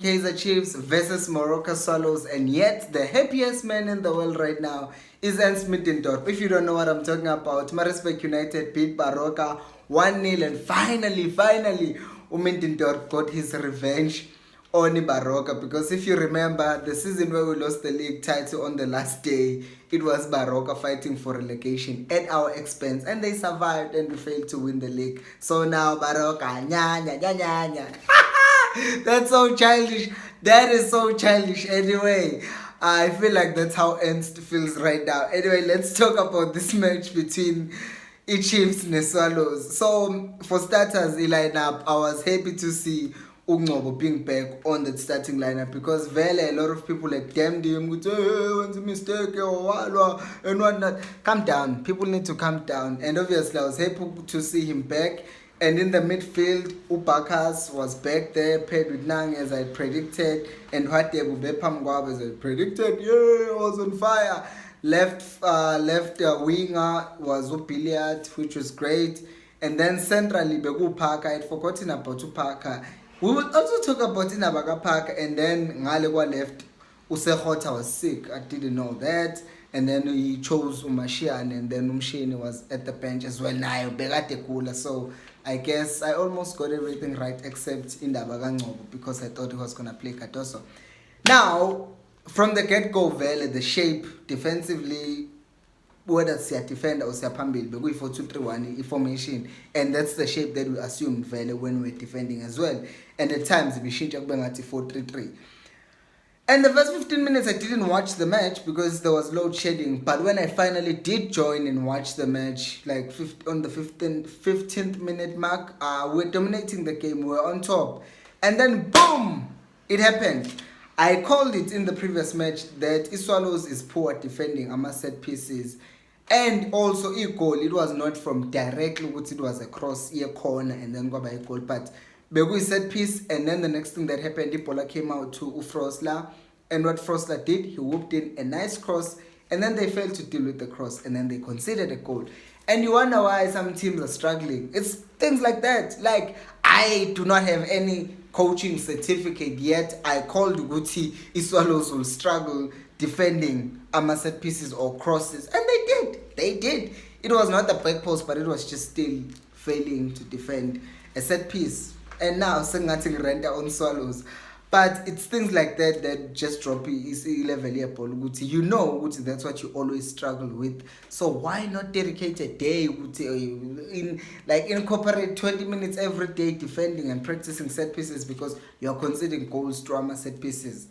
Kaizer Chiefs versus Morocco Swallows, and yet the happiest man in the world right now is Midfield. If you don't know what I'm talking about, Marisbeck United beat Baroka 1-0, and finally, Midfield got his revenge on Baroka, because if you remember the season where we lost the league title on the last day, it was Baroka fighting for relegation at our expense, and they survived and we failed to win the league. So now Baroka, nya nya nya nya nya. That's so childish. That is so childish. Anyway, I feel like that's how Ernst feels right now. Anyway, let's talk about this match between Chiefs and Swallows. So, for starters, the lineup, I was happy to see Ungcobo being back on the starting lineup, because a lot of people like damned him with what's a mistake and whatnot. Calm down. People need to calm down. And obviously, I was happy to see him back. And in the midfield, Ubakas was back there, paired with Nang as I predicted, and Hwatebu Bepamgwab as I predicted. Yeah, was on fire. Left winger was Ubiliat, which was great. And then centrally, Begu Parker. I had forgotten about Parker. We will also talk about Inabaga Parker, and then Ngalegwa left. Usehota was sick. I didn't know that. And then he chose Umashian, and then Umshini was at the bench as well. So I guess I almost got everything right except Indaba Ngcobo, because I thought he was going to play Katoso. Now, from the get-go, the shape defensively, whether it's a defender or a pambil, but we 4-2-3-1 formation, and that's the shape that we assumed when we're defending as well. And at times, we change 4-3-3. And the first 15 minutes, I didn't watch the match because there was load shedding. But when I finally did join and watch the match, like on the 15th minute mark, we're dominating the game. We're on top. And then, boom, it happened. I called it in the previous match that Swallows is poor at defending set pieces. And also, goal, it was not from directly, it was a cross, corner, and then go by a goal. But Begu set piece, and then the next thing that happened, Ipola came out to Frosler, and what Frosler did, he whooped in a nice cross, and then they failed to deal with the cross, and then they conceded a goal. And you wonder why some teams are struggling. It's things like that. Like, I do not have any coaching certificate yet. I called Guti Swallows will struggle defending set pieces or crosses, and they did. It was not the back post, but it was just still failing to defend a set piece. And now Sengating render on Swallows. But it's things like that that just drop is level up. You know that's what you always struggle with. So why not dedicate a day incorporate 20 minutes every day defending and practicing set pieces, because you're conceding goals to set pieces.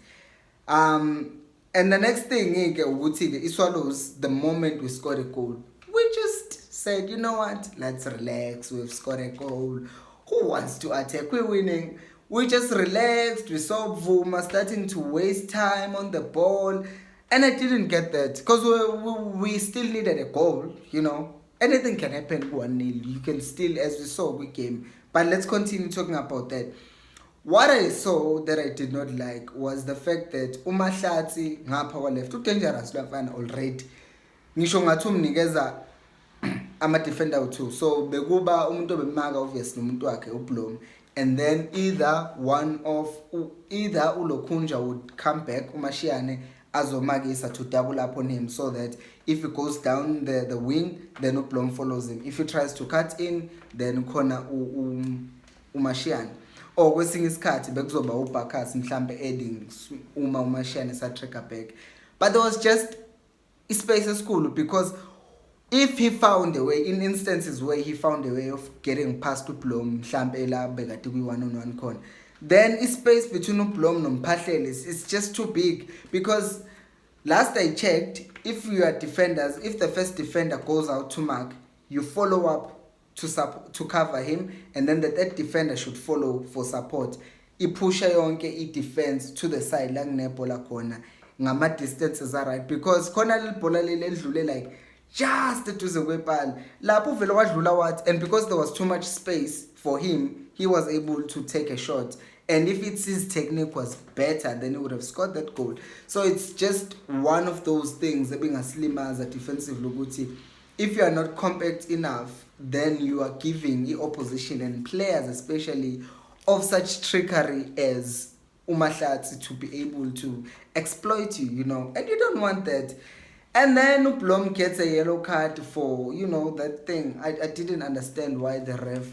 And the next thing the Swallows, the moment we scored a goal, we just said, you know what, let's relax, we've scored a goal. Who wants to attack? We're winning. We just relaxed. We saw Vuma starting to waste time on the ball. And I didn't get that, because we still needed a goal, Anything can happen 1-0. You can still, as we saw, we game. But let's continue talking about that. What I saw that I did not like was the fact that Umahlatsi ngapha left too dangerous already. Ngisho ngathi umnikeza ama-defender too. So bekuba umuntu obemaka obviously umuntu wakhe uBlom, and then either uLokhunja would come back, uMashiane azomakisa to double up on him, so that if he goes down the wing, then uBlom follows him. If he tries to cut in, then khona uMashiane. Or kwesinye isikhathi bekuzoba uBakas mhlambe adding uma uMashiane sa-tracker back. But there was just space at school, because if he found a way, in instances where he found a way of getting past uBlom, mhlambe la bekade kwi-1-on-1 corner, then space between uBlom noMphahlele is just too big. Because last I checked, if you are defenders, if the first defender goes out to mark, you follow up to cover him, and then the third defender should follow for support. Ipusha yonke i-defense to the side la kunebhola khona ngama distances are right, because khona libhola ledlule like just eduze kwepala lapho vele wadlula wathi, and because there was too much space for him, he was able to take a shot. And if his technique was better, then he would have scored that goal. So it's just one of those things, being a slimmer as a defensive Luguti. If you are not compact enough, then you are giving the opposition and players especially of such trickery as umahlatsi to be able to exploit you, you know, and you don't want that. And then Ublom gets a yellow card for, you know, that thing. I didn't understand why the ref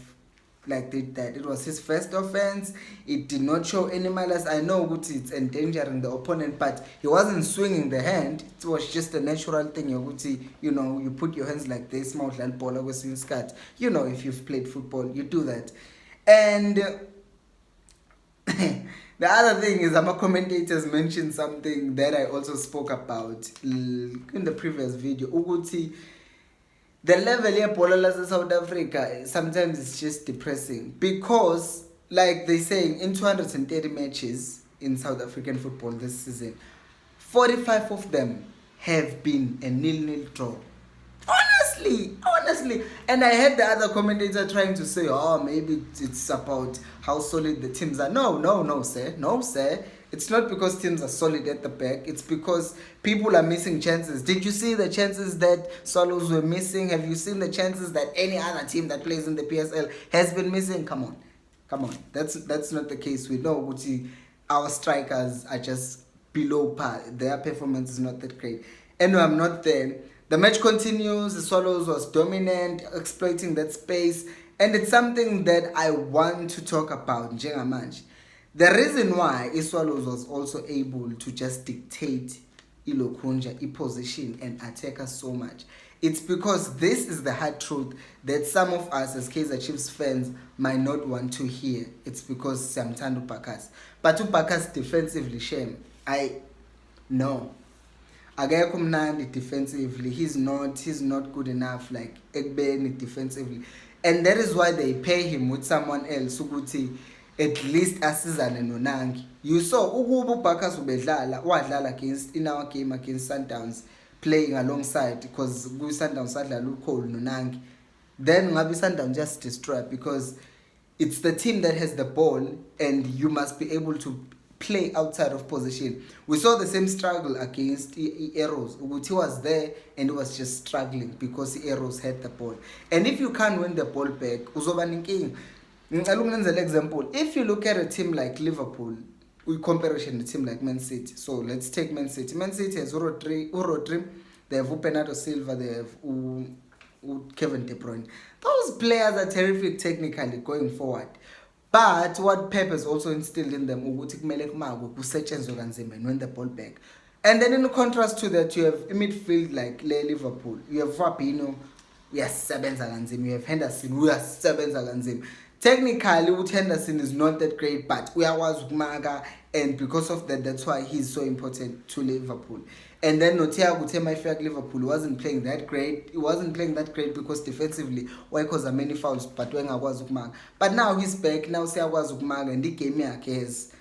like did that. It was his first offense. It did not show any malice. I know it's endangering the opponent, but he wasn't swinging the hand. It was just a natural thing. You know, you put your hands like this, mouth and ball with skirt. You know, if you've played football, you do that. And the other thing is, our commentators mentioned something that I also spoke about in the previous video. Uguti, the level here in South Africa, sometimes it's just depressing. Because, like they saying, in 230 matches in South African football this season, 45 of them have been a 0-0 draw. Honestly. And I heard the other commentator trying to say, oh, maybe it's about how solid the teams are. No, sir. It's not because teams are solid at the back. It's because people are missing chances. Did you see the chances that Swallows were missing? Have you seen the chances that any other team that plays in the PSL has been missing? Come on. That's not the case. We know our strikers are just below par. Their performance is not that great. Anyway, I'm not there. The match continues. The Swallows was dominant, exploiting that space. And it's something that I want to talk about, njengamanje. The reason why Swallows was also able to just dictate Ilokunja, position and attack us so much, it's because this is the hard truth that some of us as Kaizer Chiefs fans might not want to hear. It's because Samtando Pakas. But Pakas defensively, shame. No. Akekho mnandi defensively. He's not good enough like ekubeni defensively. And that is why they pay him with someone else ukuthi at least asizane noNangi. You saw ukuba uBakas ubedlala wadlala in our game against Sundowns, playing alongside, because Sundowns sadlala uCole noNangi. Then ngabe Sundowns just destroy, because it's the team that has the ball and you must be able to play outside of position. We saw the same struggle against Arrows. Uguti was there and he was just struggling because the Arrows had the ball. And if you can't win the ball back, uzoba ninkinga. Ngicela example. If you look at a team like Liverpool, we comparison a team like Man City. So let's take Man City. Man City has Rodri, they have Bernardo Silva, they have Kevin De Bruyne. Those players are terrific technically going forward. But what Pep has also instilled in them, ukuthi kumele kumakwe kusetshenzwe kanzima and win the ball back. And then in contrast to that, you have a midfield like Liverpool. You have Fabinho, uyasebenza kanzima. You have Henderson, uyasebenza kanzima. Technically, Henderson is not that great, but uyakwazi ukumaka, and because of that, that's why he's so important to Liverpool. And then Thiago Temaifiak Liverpool wasn't playing that great. He wasn't playing that great because defensively, why cause there many fouls, but when akwazi ukumaka. But now he's back. Now siyakwazi ukumaka, and the game has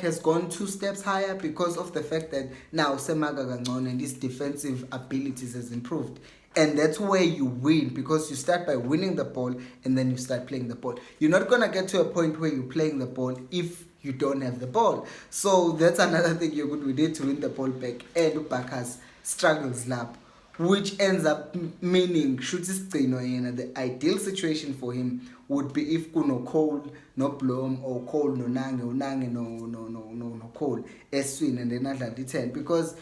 has gone 2 steps higher because of the fact that now Semaga kangcono and his defensive abilities has improved. And that's where you win, because you start by winning the ball and then you start playing the ball. You're not going to get to a point where you're playing the ball if you don't have the ball. So that's another thing we need to win the ball back. And Ubakas struggles lap, which ends up meaning the ideal situation for him would be if kuno Cole, no Blom, or Cole, no Nange, or Nange, no Cole, Eswin, and then another 10, because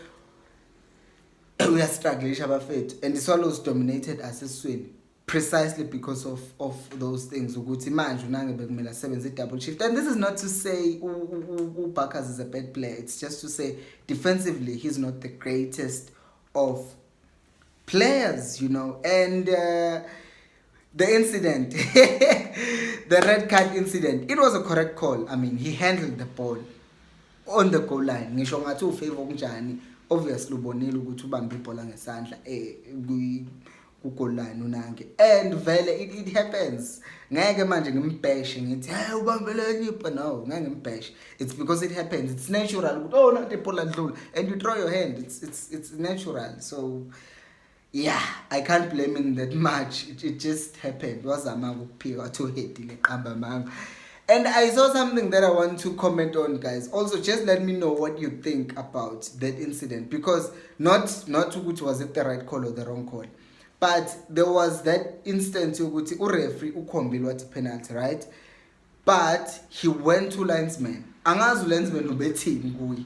we are struggling, Shabafet, and the Swallows dominated as a swing precisely because of those things. Ukuthi manje uNange bekumele asebenze double shift. And this is not to say Bakas is a bad player. It's just to say defensively he's not the greatest of players, you know. And the incident, the red card incident, it was a correct call. I mean, he handled the ball on the goal line. Ngisho ngathi ufavor kunjani. Obviously ubonile ukuthi ubambe ibhola ngesandla ku-goal line uNange, and vele it happens. Ngeke manje ngimbheshe ngithi hey ubambele nyipha, no, ngeke ngimbheshe. It's because it happens. It's natural ukuthi oh nathi ibhola lidlula and you throw your hand. It's natural. So yeah, I can't blame him that much. It just happened. Wazama ukuphika to hit ile qamba manga. And I saw something that I want to comment on, guys. Also, just let me know what you think about that incident. Because not ukuthi was it the right call or the wrong call. But there was that instance ukuthi ureferee ukhombilwa penalty, right? but he went to linesman. Angazi linesman ubethini kuyi.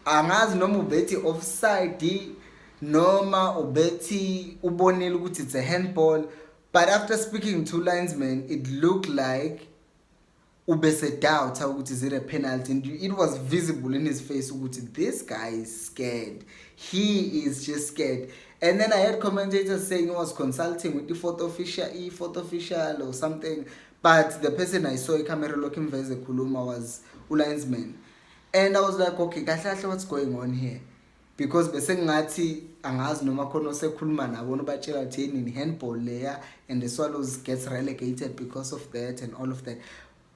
Angazi noma ubethi offside noma ubethi ubonile ukuthi it's a handball, but after speaking to linesman it looked like ubese doubt ukuthi is it a penalty, and it was visible in his face ukuthi this guy is scared. He is just scared. And then I heard commentators saying he was consulting with the fourth official or something, but the person I saw camera looking veze kuluma was linesman. And I was like, okay, kahle what's going on here? Because bese ngathi angazi noma khona osekhuluma nabo nobatshela thini in handball layer, and the Swallows gets relegated because of that and all of that.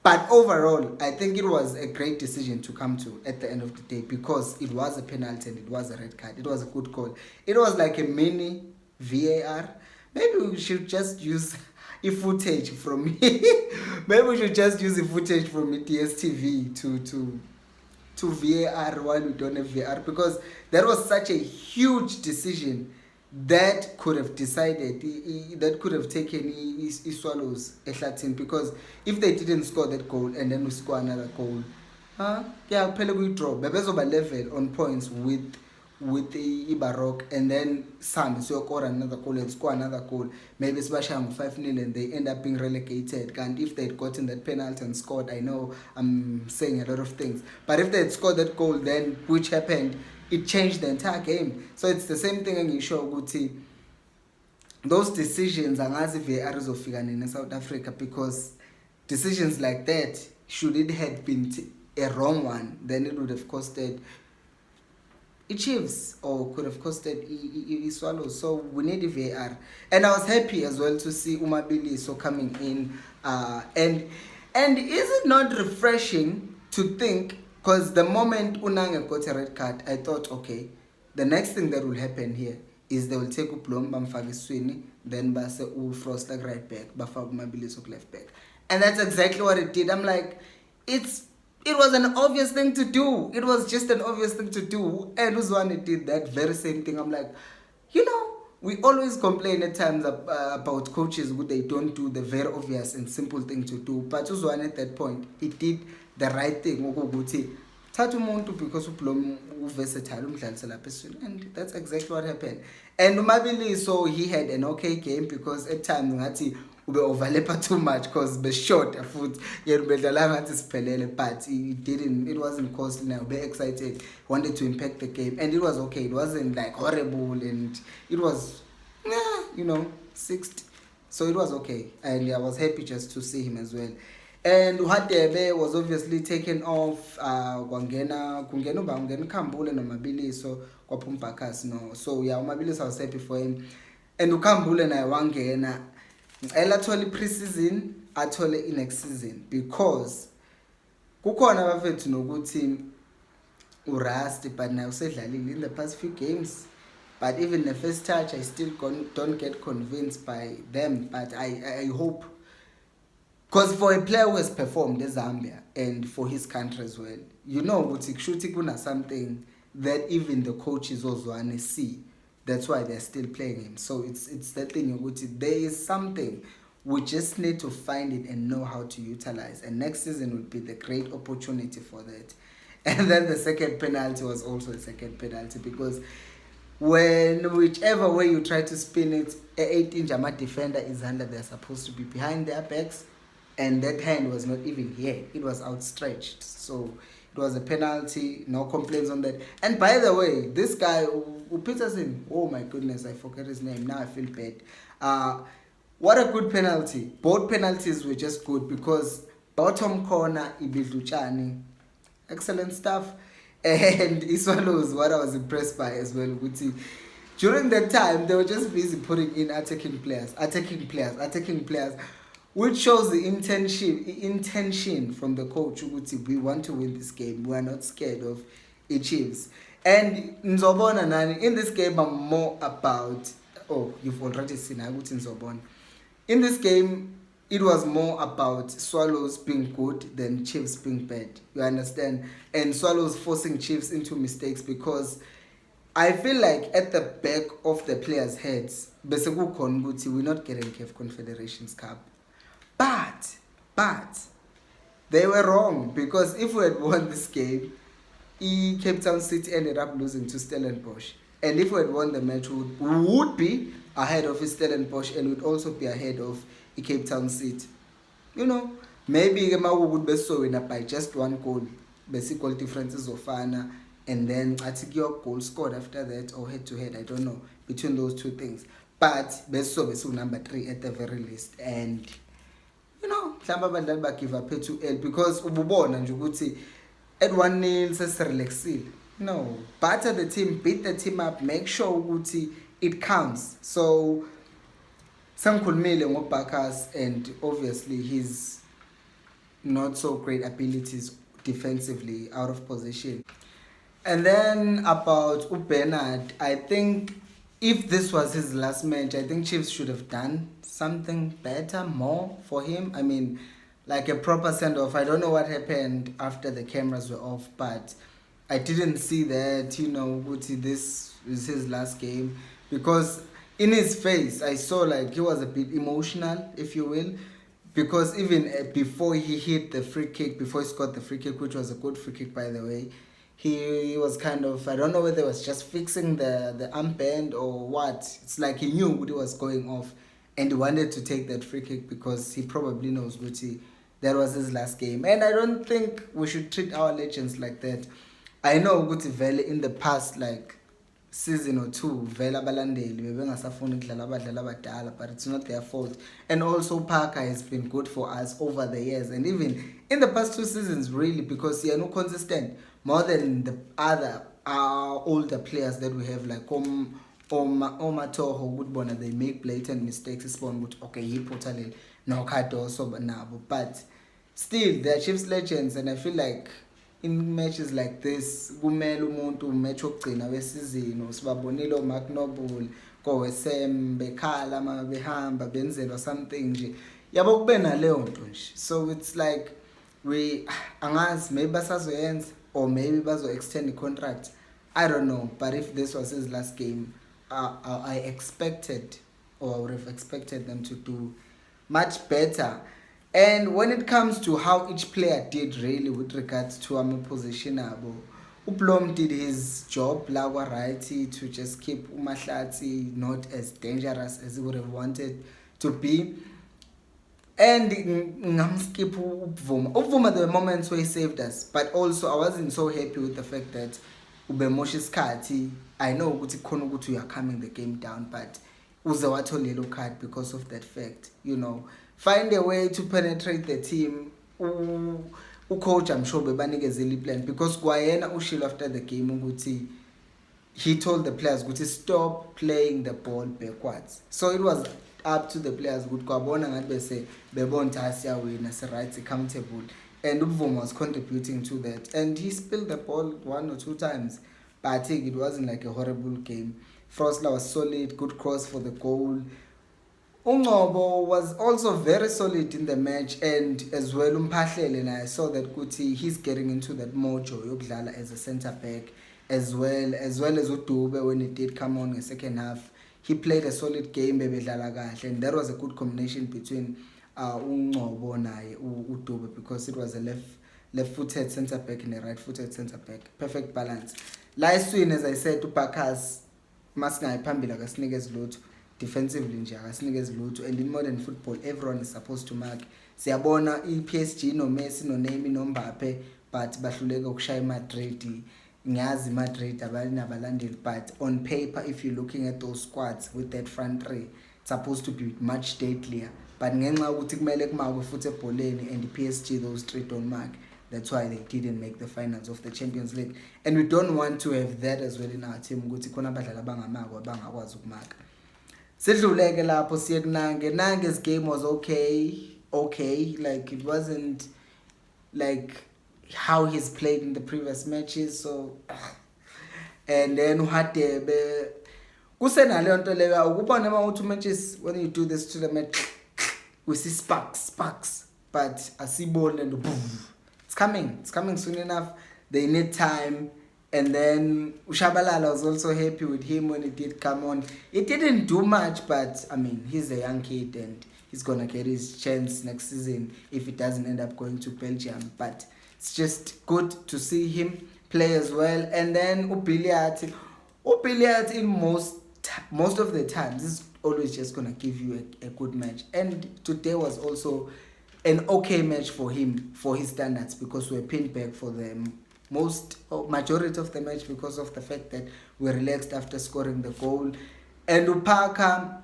But overall, I think it was a great decision to come to at the end of the day, because it was a penalty and it was a red card. It was a good call. It was like a mini VAR. Maybe we should just use a footage from maybe we should just use the footage from DSTV to VAR while we don't have VAR, because that was such a huge decision that could have decided, that could have taken Swallows ehlathini, because if they didn't score that goal and then we score another goal, yeah, phela we draw bebezoba level on points with the Baroque, and then Sam score another goal and score another goal, maybe Sibasham 5-0 and they end up being relegated. And if they'd gotten that penalty and scored, I know I'm saying a lot of things, but if they'd scored that goal, then which happened, it changed the entire game. So it's the same thing in Isho Guti. Those decisions angazi VAR izofika in South Africa, because decisions like that, should it have been a wrong one, then it would have costed Chiefs or could have costed Swallows. So we need a VAR. And I was happy as well to see Umabiliso coming in. And is it not refreshing to think, because the moment Unanga got a red card, I thought, okay, the next thing that will happen here is they will take Uplom, Bamfagi Sweeney, then Base U Frost like right back, Bafag Mabilis left back. And that's exactly what it did. I'm like, it was an obvious thing to do. It was just an obvious thing to do. And Uzwane did that very same thing. I'm like, we always complain at times about coaches who they don't do the very obvious and simple thing to do. But Uzwane at that point, he did the right thing. Thatha umuntu because uBlom uversatile umdlalisela phezulu, and that's exactly what happened. And Umabili, so he had an okay game, because at times ngathi ube overlap too much because be short futhi yena ubedlala ngathi siphelele, but it wasn't costly. Now be excited, wanted to impact the game, and it was okay. It wasn't like horrible, and it was sixth, so it was okay, and I was happy just to see him as well. And Uhadebe was obviously taken off. Kungena Kambule no Mabiliso kwaPumpakas no. So yeah, Mabiliso, I was happy for him. And Ukambule na wangena. I actually pre-season, actually next season, because kukhona abafethu nokuthi urasti, but now usedlalile in the past few games. But even the first touch, I still don't get convinced by them. But I hope. Because for a player who has performed in Zambia and for his country as well, Shuti kuna something that even the coaches also want to see. That's why they're still playing him. So it's that thing, there is something. We just need to find it and know how to utilize. And next season will be the great opportunity for that. And then the second penalty was also a second penalty, because whichever way you try to spin it, an 18-inch defender is under, they're supposed to be behind their backs. And that hand was not even here. It was outstretched. So it was a penalty. No complaints on that. And by the way, this guy, Peterson, oh my goodness, I forgot his name. Now I feel bad. What a good penalty. Both penalties were just good, because bottom corner, Ibidluchani, excellent stuff. And Iswallows, what I was impressed by as well, during that time, they were just busy putting in attacking players, which shows the intention from the coach. We want to win this game. We are not scared of Chiefs. And Nzobona Nani, in this game, I'm more about, you've already seen Nzobona. In this game, it was more about Swallows being good than Chiefs being bad. You understand? And Swallows forcing Chiefs into mistakes, because I feel like at the back of the players' heads, we're not getting CAF Confederations Cup. But they were wrong, because if we had won this game, Cape Town City ended up losing to Stellenbosch. And if we had won the match, we would be ahead of Stellenbosch and would also be ahead of Cape Town City. You know, maybe Mawu would be so winner by just one goal. Basic goal differences of Fana, and then I think your goal scored after that, or head to head, I don't know, between those two things. But Beso number 3 at the very least. And you know, mhlawumbe abadlali bagive up to L, because ububona nje ukuthi at 1-0 sesirelaxile. No, batter the team, beat the team up, make sure ukuthi it counts. So sangikhulumile ngoBaccus, and obviously his not so great abilities defensively out of position. And then about Bernard, I think if this was his last match, I think Chiefs should have done something better, more for him. I mean, like a proper send-off. I don't know what happened after the cameras were off, but I didn't see that, you know, this is his last game. Because in his face, I saw like he was a bit emotional, if you will. Because even before he hit the free kick, before he scored the free kick, which was a good free kick, by the way, he was kind of, I don't know whether it was just fixing the armband or what. It's like he knew what he was going off, and he wanted to take that free kick because he probably knows Guti that was his last game. And I don't think we should treat our legends like that. I know Guti Vele in the past, like season or two, Vela Balandeli, but it's not their fault. And also Parker has been good for us over the years, and even in the past 2 seasons, really, because he are no consistent more than the other older players that we have, like Omatoho, Woodburn. They make blatant mistakes. Okay, he put a little no cut also, but still they're Chiefs legends, and I feel like in matches like this, kumele umuntu match ogcina wesizini usibabonile oMark Noble koWSM bekhala ma behamba benzelwa something nje yabo kube naleyo nto nje. So it's like we angazi, maybe basazoyenza or maybe bazo extend the contract, I don't know. But if this was his last game, I expected, or I would have expected them to do much better. And when it comes to how each player did really with regards to position, Ublom did his job right to just keep Umahlati not as dangerous as he would have wanted to be. And ngamskip Upvuma. Upvuma, there were moments where he saved us, but also I wasn't so happy with the fact that Ubemosh's Kati, I know you are coming the game down, but Uzawato yellow card because of that fact, you know. Find a way to penetrate the team. Coach, I'm sure bebanikeze plan, because Gwayena ushilo after the game he told the players to stop playing the ball backwards. So it was up to the players kwabona ngathi bese bebonta asiyawina right accountable, and Ubvuma was contributing to that, and he spilled the ball 1 or 2 times, but I think it wasn't like a horrible game. Frosler was solid, good cross for the goal. Ungobo was also very solid in the match, and as well Mphahlele, and I saw that Kuti he's getting into that mojo yokudlala as a centre back, as well as Udube when he did come on in the second half. He played a solid game, and that was a good combination between Ungobo and Udube, because it was a left-footed centre back and a right-footed centre back. Perfect balance. Last win, as I said, to Baccus, Masngai Pambila Gasnigas Lot. Defensively nje akasinikeze lutho, and in modern football everyone is supposed to mark. Siyabona PSG no Messi no Neymar no Mbappe, but bahluleka ukushaya Madrid. Ngiyazi Madrid abalinabalandeli, but on paper if you're looking at those squads with that front three, it's supposed to be much deadlier. But ngenxa ukuthi kumele kumakwe futhi ebholeni, and PSG those 3 don't mark. That's why they didn't make the finals of the Champions League, and we don't want to have that as well in our team ukuthi khona abadlali abangamakwa bangakwazi ukumaka. Sidluleke lapho siye kunange. Nange's game was okay, like it wasn't like how he's played in the previous matches. So and then Uhadebe kusenaleyo nto leyo ukubona ama-2 matches, when you do this to the match we see sparks, but asibone and it's coming soon enough. They need time. And then Ushabalala was also happy with him when he did come on. He didn't do much, but I mean, he's a young kid and he's gonna get his chance next season if it doesn't end up going to Belgium. But it's just good to see him play as well. And then Ubiliat in most of the times is always just gonna give you a good match. And today was also an okay match for him, for his standards, because we're pinned back for the majority of the match because of the fact that we relaxed after scoring the goal. And Upaka,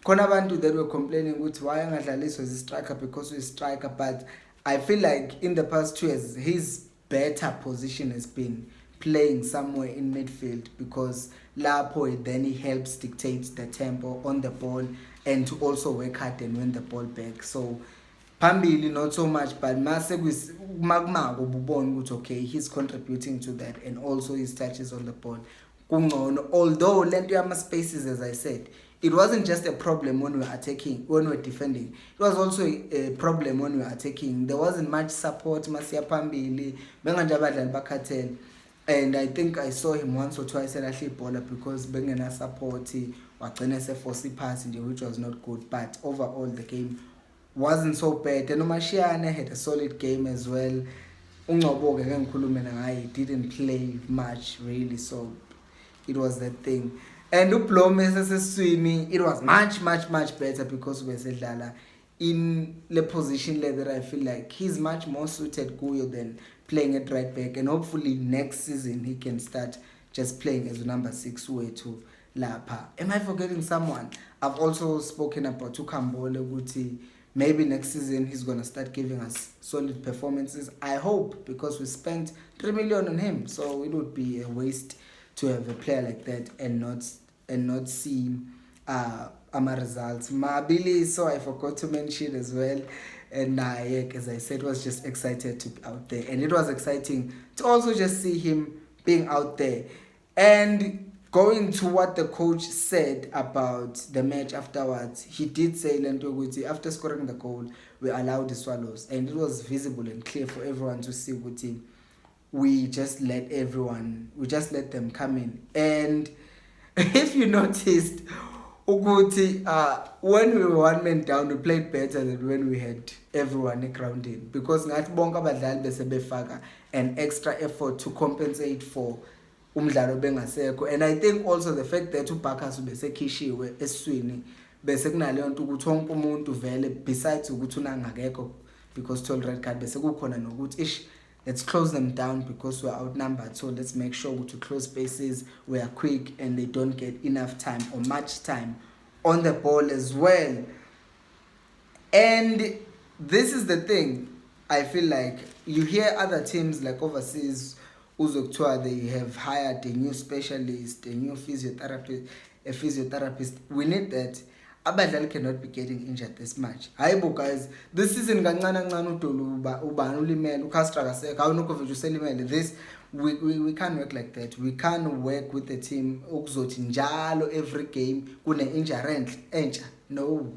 khona abantu that were complaining ukuthi why angadlaliswa as a striker because he's a striker, but I feel like in the past 2 years his better position has been playing somewhere in midfield, because lapho then he helps dictate the tempo on the ball and to also work hard and win the ball back. So phambili not so much, but mase magmako ububona ukuthi okay, he's contributing to that, and also his touches on the ball kungcono. Although lento yama spaces, as I said, it wasn't just a problem when we were attacking, when we were defending. It was also a problem when we were attacking. There wasn't much support masiya phambili benganje abadlali bakhathele. And I think I saw him once or twice at Ashley Bola because bengena support wagcina seforce ipass nje, which was not good. But overall the game wasn't so bad. And Umashiane had a solid game as well. Ungcobo-ke ke ngikhulume ngaye, didn't play much really, so it was that thing. And uBlome seseswini, it was much better because wesedlala in the position that I feel like he's much more suited kuyo than playing at right back. And hopefully next season he can start just playing as number 6 to lapha. Am I forgetting someone? I've also spoken about Tukambole Guti. Maybe next season he's gonna start giving us solid performances. I hope, because we spent 3 million on him, so it would be a waste to have a player like that and not see our results. Mabili, so I forgot to mention as well. And as I said, was just excited to be out there, and it was exciting to also just see him being out there. And going to what the coach said about the match afterwards, he did say Lentoguti, after scoring the goal, we allowed the Swallows, and it was visible and clear for everyone to see Guti. We just let them come in. And if you noticed, Uguti, when we were 1 man down, we played better than when we had everyone grounded, because ngathi bonke abadlali bese befaka an extra effort to compensate for umdlalo bengasekho. And I think also the fact that uBakas besekhishiwe eswini bese kunaleyo nto ukuthi wonke umuntu vele, besides ukuthi unangakekho because told red card, bese kukhona nokuthi let's close them down because we're outnumbered, so let's make sure to close spaces, we are quick, and they don't get enough time or much time on the ball as well. And this is the thing, I feel like you hear other teams like overseas, Uzoktua, they have hired a new specialist, a new physiotherapist. We need that. Abadlali cannot be getting injured this much. Hayibo guys, this season kancane uDolu ubani ulimele, uCastra kaseka, awunokovic uselimele. This we can't work like that. We can't work with the team ukuzothi njalo every game kune injury entsha. No.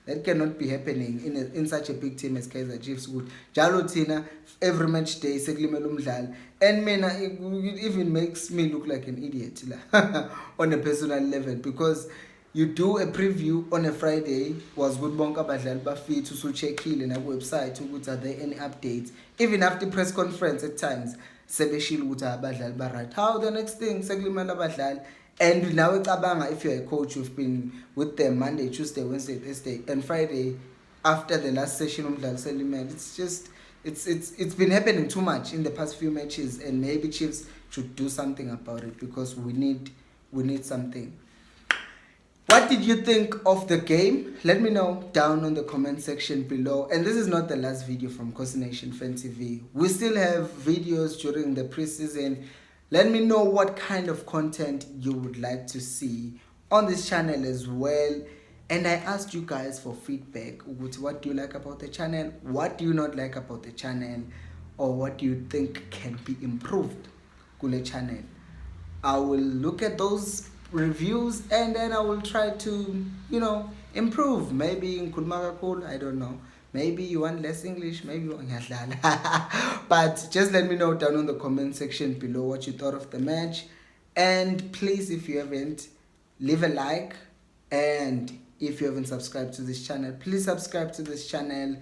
That cannot be happening in such a big team as Kaizer Chiefs. Jalo Tina, every match day, sekulimele umdlali. And it even makes me look like an idiot on a personal level, because you do a preview on a Friday, was good bonka badlali bafit to check in a website to are there any updates, even after press conference at times sebeshilo ukuthi abadlali ba right. How the next thing sekulimele abadlali. And now if you're a coach, you've been with them Monday, Tuesday, Wednesday, Thursday, and Friday after the last session it's just it's been happening too much in the past few matches, and maybe Chiefs should do something about it, because we need something. What did you think of the game? Let me know down on the comment section below. And this is not the last video from Kosi Nation Fan TV. We still have videos during the preseason. Let me know what kind of content you would like to see on this channel as well. And I asked you guys for feedback. What do you like about the channel? What do you not like about the channel? Or what do you think can be improved on the channel? I will look at those reviews and then I will try to, improve. Maybe in Kudmagakul, I don't know. Maybe you want less English, maybe you want but just let me know down on the comment section below what you thought of the match. And please, if you haven't, leave a like and If you haven't subscribed to this channel, please subscribe to this channel.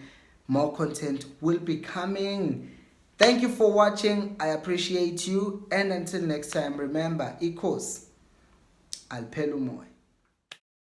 More content will be coming. Thank you for watching. I appreciate you. And until next time, remember, ikos alphela umoya.